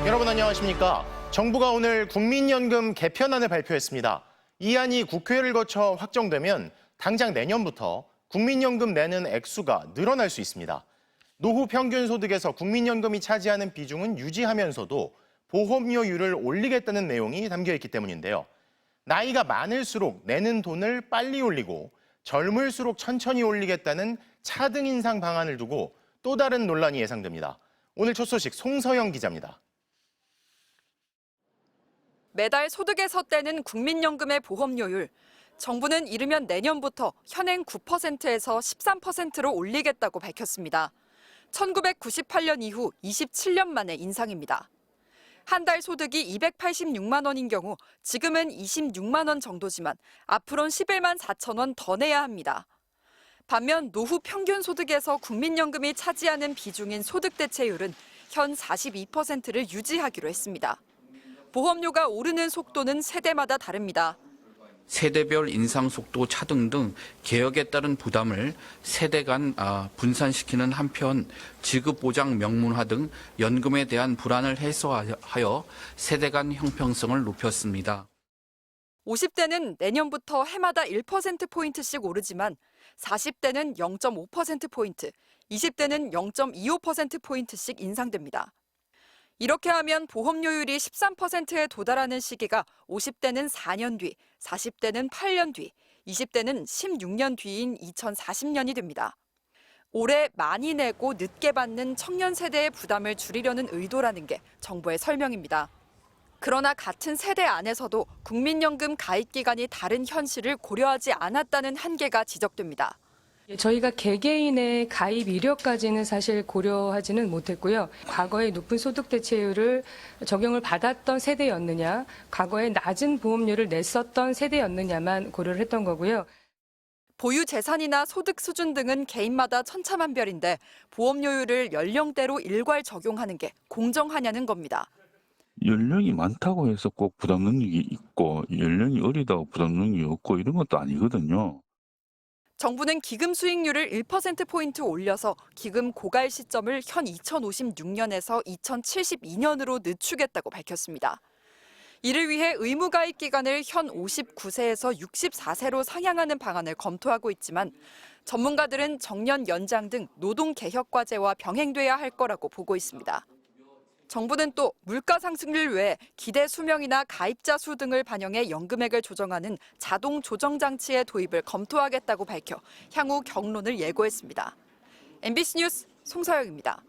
여러분 안녕하십니까? 정부가 오늘 국민연금 개편안을 발표했습니다. 이 안이 국회를 거쳐 확정되면 당장 내년부터 국민연금 내는 액수가 늘어날 수 있습니다. 노후 평균 소득에서 국민연금이 차지하는 비중은 유지하면서도 보험료율을 올리겠다는 내용이 담겨 있기 때문인데요. 나이가 많을수록 내는 돈을 빨리 올리고 젊을수록 천천히 올리겠다는 차등 인상 방안을 두고 또 다른 논란이 예상됩니다. 오늘 첫 소식 송서영 기자입니다. 매달 소득에서 떼는 국민연금의 보험료율. 정부는 이르면 내년부터 현행 9%에서 13%로 올리겠다고 밝혔습니다. 1998년 이후 27년 만의 인상입니다. 한 달 소득이 286만 원인 경우 지금은 26만 원 정도지만 앞으로는 11만 4천 원 더 내야 합니다. 반면 노후 평균 소득에서 국민연금이 차지하는 비중인 소득 대체율은 현 42%를 유지하기로 했습니다. 보험료가 오르는 속도는 세대마다 다릅니다. 세대별 인상 속도 차등 등 개혁에 따른 부담을 세대 간 분산시키는 한편 지급 보장 명문화 등 연금에 대한 불안을 해소하여 세대 간 형평성을 높였습니다. 50대는 내년부터 해마다 1%포인트씩 오르지만 40대는 0.5%포인트, 20대는 0.25%포인트씩 인상됩니다. 이렇게 하면 보험료율이 13%에 도달하는 시기가 50대는 4년 뒤, 40대는 8년 뒤, 20대는 16년 뒤인 2040년이 됩니다. 올해 많이 내고 늦게 받는 청년 세대의 부담을 줄이려는 의도라는 게 정부의 설명입니다. 그러나 같은 세대 안에서도 국민연금 가입 기간이 다른 현실을 고려하지 않았다는 한계가 지적됩니다. 저희가 개개인의 가입 이력까지는 사실 고려하지는 못했고요. 과거에 높은 소득 대체율을 적용을 받았던 세대였느냐, 과거에 낮은 보험료를 냈었던 세대였느냐만 고려를 했던 거고요. 보유 재산이나 소득 수준 등은 개인마다 천차만별인데 보험료율을 연령대로 일괄 적용하는 게 공정하냐는 겁니다. 연령이 많다고 해서 꼭 부담 능력이 있고 연령이 어리다고 부담 능력이 없고 이런 것도 아니거든요. 정부는 기금 수익률을 1%포인트 올려서 기금 고갈 시점을 현 2056년에서 2072년으로 늦추겠다고 밝혔습니다. 이를 위해 의무가입 기간을 현 59세에서 64세로 상향하는 방안을 검토하고 있지만 전문가들은 정년 연장 등 노동 개혁 과제와 병행돼야 할 거라고 보고 있습니다. 정부는 또 물가 상승률 외에 기대 수명이나 가입자 수 등을 반영해 연금액을 조정하는 자동 조정 장치의 도입을 검토하겠다고 밝혀 향후 경론을 예고했습니다. MBC 뉴스 송서영입니다.